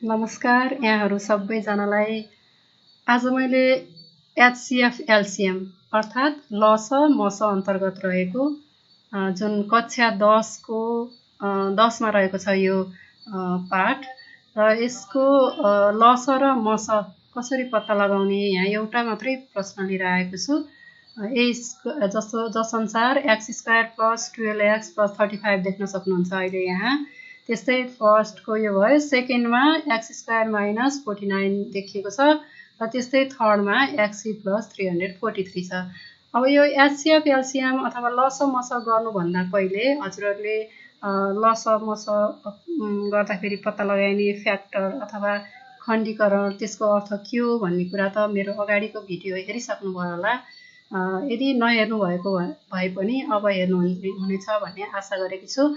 नमस्कार यहाँहरू सबैजनालाई। आज मैले एचसीएफ एलसीएम अर्थात् लस मस अन्तर्गत रहेको जुन कक्षा 10 को 10 मा रहेको छ यो पाठ र यसको लस र मस कसरी पत्ता लगाउने यहाँ एउटा मात्रै प्रश्न लिएर आएको छु। जसअनुसार x² + 12x + 35 देख्न सक्नुहुन्छ अहिले यहाँ। त्यस्तै फर्स्टको यो भयो, सेकेन्डमा x² - 49 देखिएको छ र त्यस्तै थर्डमा x + 343 छ। अब यो एचसीएफ एलसीएम अथवा लस मस गर्नुभन्दा पहिले हजुरहरूले लस मस गर्दाखेरि पत्ता लगाइने फ्याक्टर अथवा खण्डीकरण त्यसको अर्थ के हो भन्ने कुरा त मेरो अगाडिको भिडियो हेरिसक्नुभयो होला। यदि नहेर्नु भएको भए पनि अब हेर्नुहुनेछ भन्ने आशा गरेकी छु।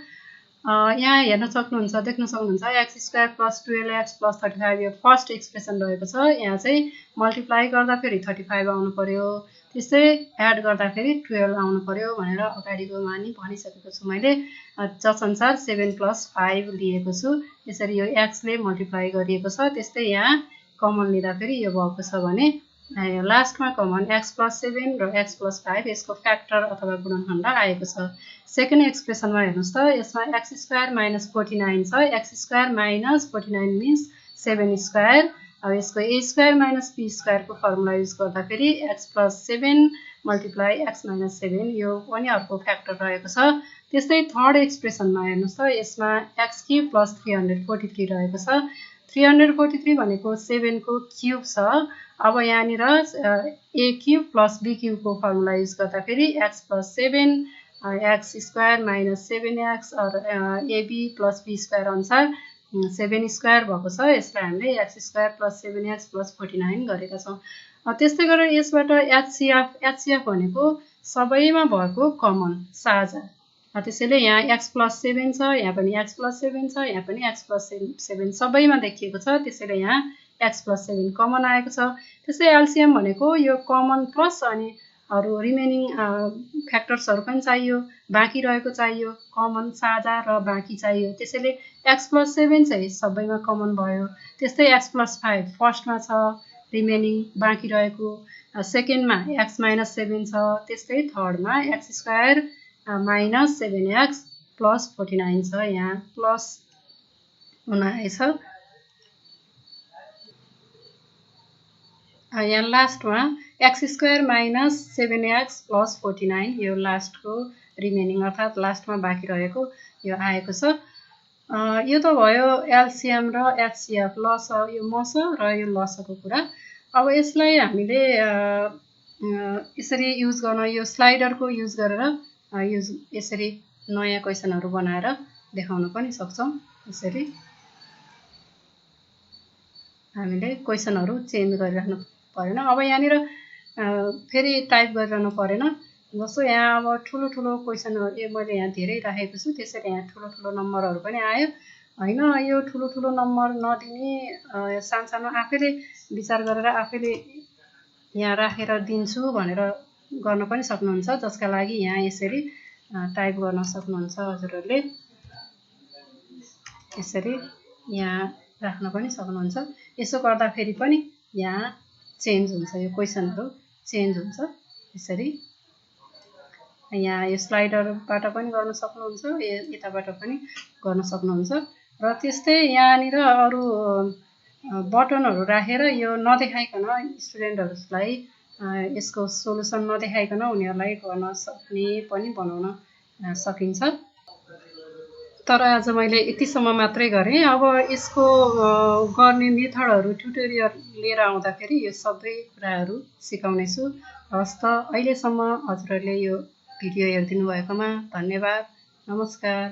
यहाँ हेर्न सक्नुहुन्छ, देख्न सक्नुहुन्छ x² + 12x + 35 यो फर्स्ट एक्सप्रेसन रहेको छ। यहाँ चाहिँ मल्टिप्लाई गर्दाखेरि 35 आउनु पर्यो, त्यस्तै एड गर्दाखेरि 12 आउनु पर्यो भनेर अगाडिकोमा नि भनिसकेको छु मैले। जसअनुसार 7 + 5 लिएको छु। यसरी यो x ले मल्टिप्लाई गरिएको छ। त्यस्तै यहाँ कमन लिँदाखेरि यो भएको छ भने लास्टमा कमन x + 7 र x + 5 यसको फ्याक्टर अथवा गुणनखण्ड आएको छ। सेकेन्ड एक्सप्रेसनमा हेर्नुहोस् त, यसमा x² - 49 छ। x² - 49 means 7²। अब यसको a² - b² को फर्मुला युज गर्दाखेरि x + 7 × x - 7 यो पनि अर्को फ्याक्टर रहेको छ। त्यस्तै थर्ड एक्सप्रेसनमा हेर्नुहोस् त, यसमा x³ + 343 रहेको छ। 343 भनेको 7 को क्युब छ। अब यहाँनिर a³ + b³ को फर्मुला युज गर्दाखेरि x + 7 x² - 7x और ab + b² अनुसार 7² भएको छ। यसलाई हामीले x² + 7x + 49 गरेका छौँ। त्यस्तै गरेर यसबाट एचसीएफ भनेको सबैमा भएको कमन साझा। त्यसैले यहाँ x + 7 छ, यहाँ पनि x + 7 छ, यहाँ पनि x + 7 सबैमा देखिएको छ। त्यसैले यहाँ x + 7 कमन आएको छ। त्यस्तै एलसीएम भनेको यो कमन प्लस अनि अरू रिमेनिङ फ्याक्टर्सहरू पनि चाहियो, बाँकी रहेको चाहियो, कमन साझा र बाँकी चाहियो। त्यसैले x + 7 चाहिँ सबैमा कमन भयो। त्यस्तै x + 5 फर्स्टमा छ, रिमेनिङ बाँकी रहेको। सेकेन्डमा x - 7 छ। त्यस्तै थर्डमा x² - 7x + 49 छ। यहाँ प्लस हुन आएछ। यहाँ लास्टमा x² - 7x + 49 यो लास्टको रिमेनिङ अर्थात् लास्टमा बाँकी रहेको यो आएको छ। यो त भयो एलसीएम र एचसीएफ लस यो मस र यो लसको कुरा। अब यसलाई हामीले यसरी युज गर्न, यो स्लाइडरको युज गरेर यसरी नयाँ क्वेसनहरू बनाएर देखाउन पनि सक्छौँ। यसरी हामीले क्वेसनहरू चेन्ज गरिरहनु परेन। अब यहाँनिर फेरि टाइप गरिरहनु परेन। जस्तो यहाँ अब ठुलो क्वेसनहरू मैले यहाँ धेरै राखेको छु, त्यसैले यहाँ ठुलो नम्बरहरू पनि आयो होइन। यो ठुलो नम्बर नदिने, सानो आफैले विचार गरेर आफैले यहाँ राखेर दिन्छु भनेर गर्न पनि सक्नुहुन्छ, जसका लागि यहाँ यसरी टाइप गर्न सक्नुहुन्छ हजुरहरूले। यसरी यहाँ राख्न पनि सक्नुहुन्छ। यसो गर्दाखेरि पनि यहाँ चेन्ज हुन्छ, यो क्वेसनहरू चेन्ज हुन्छ। यसरी यहाँ यो स्लाइडरबाट पनि गर्न सक्नुहुन्छ, यताबाट पनि गर्न सक्नुहुन्छ। र त्यस्तै यहाँनिर अरू बटनहरू राखेर यो नदेखाइकन स्टुडेन्टहरूलाई यसको सोलुसन नदेखाइकन उनीहरूलाई गर्न सक्ने पनि बनाउन सकिन्छ। तर आज मैले यतिसम्म मात्रै गरेँ। अब यसको गर्ने मेथडहरू ट्युटोरियल लिएर आउँदाखेरि यो सबै कुराहरू सिकाउनेछु। हस् त, अहिलेसम्म हजुरहरूले यो भिडियो हेरिदिनु भएकोमा धन्यवाद। नमस्कार।